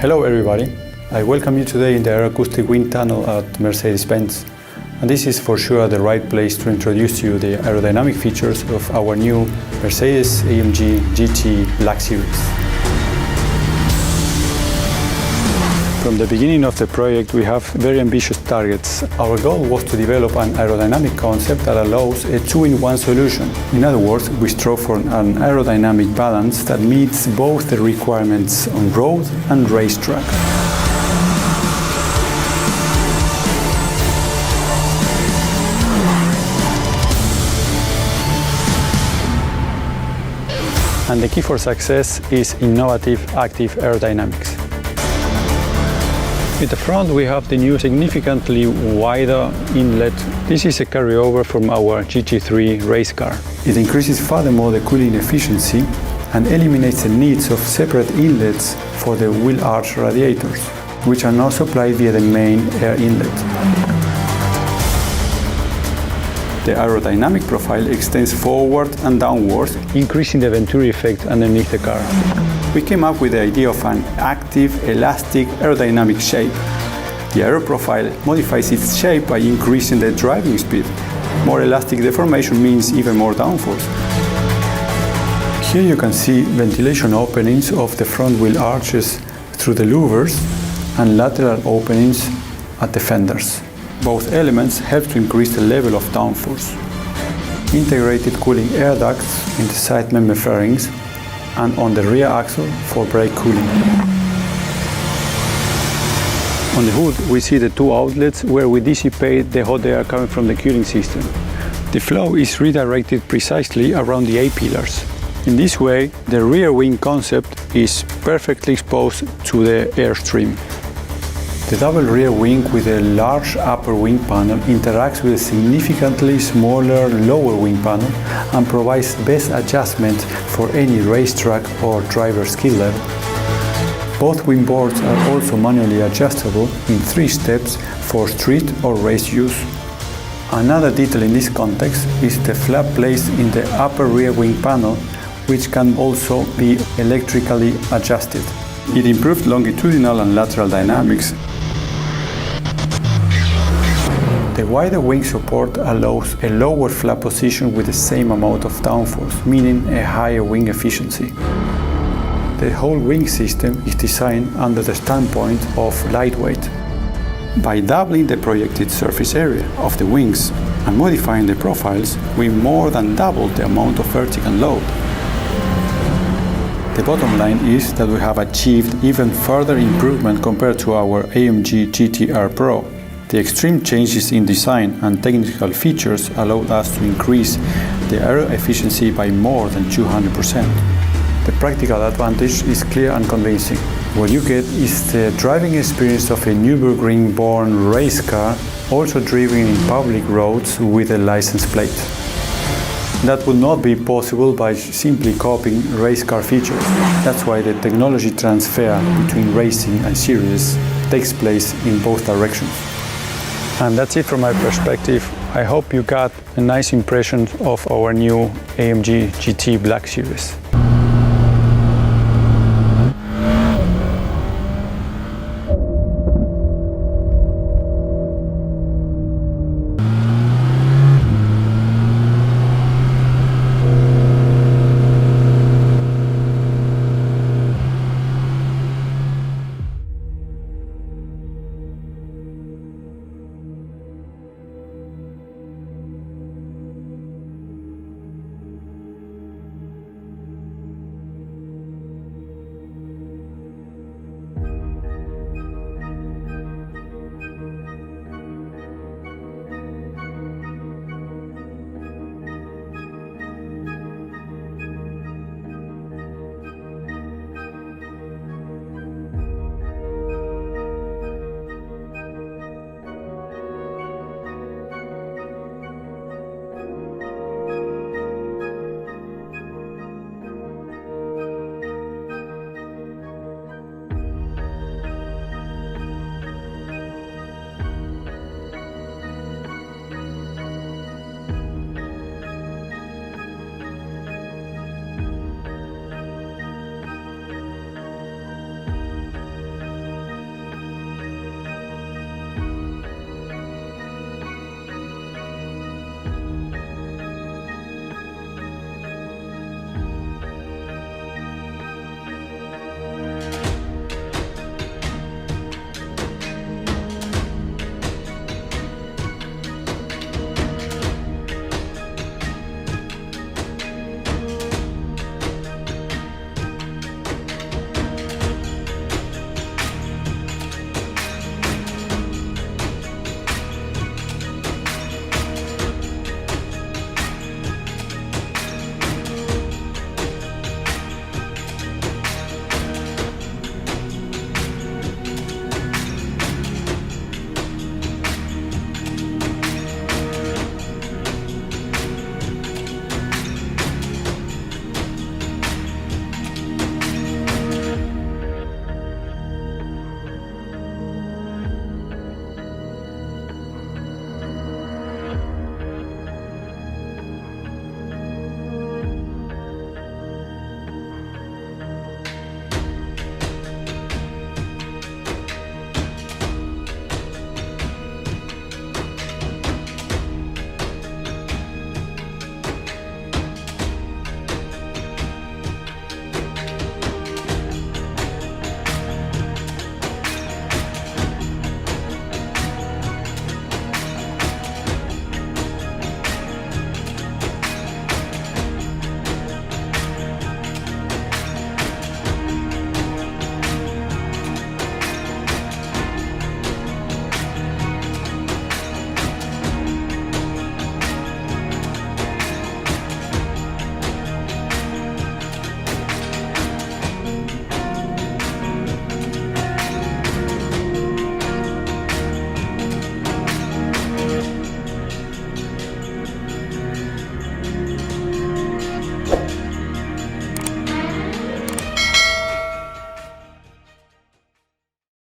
Hello everybody, I welcome you today in the aeroacoustic wind tunnel at Mercedes-Benz. And this is for sure the right place to introduce to you the aerodynamic features of our new Mercedes-AMG GT Black Series. From the beginning of the project, we have very ambitious targets. Our goal was to develop an aerodynamic concept that allows a two-in-one solution. In other words, we strove for an aerodynamic balance that meets both the requirements on road and racetrack. And the key for success is innovative active aerodynamics. With the front we have the new significantly wider inlet. This is a carryover from our GT3 race car. It increases furthermore the cooling efficiency and eliminates the needs of separate inlets for the wheel arch radiators, which are now supplied via the main air inlet. The aerodynamic profile extends forward and downwards, increasing the Venturi effect underneath the car. We came up with the idea of an active, elastic, aerodynamic shape. The aero profile modifies its shape by increasing the driving speed. More elastic deformation means even more downforce. Here you can see ventilation openings of the front wheel arches through the louvers and lateral openings at the fenders. Both elements help to increase the level of downforce. Integrated cooling air ducts in the side member fairings and on the rear axle for brake cooling. On the hood we see the two outlets where we dissipate the hot air coming from the cooling system. The flow is redirected precisely around the A-pillars. In this way, the rear wing concept is perfectly exposed to the airstream. The double rear wing with a large upper wing panel interacts with a significantly smaller lower wing panel and provides best adjustment for any racetrack or driver skill level. Both wing boards are also manually adjustable in 3 steps for street or race use. Another detail in this context is the flap placed in the upper rear wing panel, which can also be electrically adjusted. It improved longitudinal and lateral dynamics. The wider wing support allows a lower flap position with the same amount of downforce, meaning a higher wing efficiency. The whole wing system is designed under the standpoint of lightweight. By doubling the projected surface area of the wings and modifying the profiles, we more than doubled the amount of vertical load. The bottom line is that we have achieved even further improvement compared to our AMG GT-R Pro. The extreme changes in design and technical features allowed us to increase the aero efficiency by more than 200%. The practical advantage is clear and convincing. What you get is the driving experience of a Nürburgring-born race car, also driven in public roads with a license plate. That would not be possible by simply copying race car features. That's why the technology transfer between racing and series takes place in both directions. And that's it from my perspective. I hope you got a nice impression of our new AMG GT Black Series.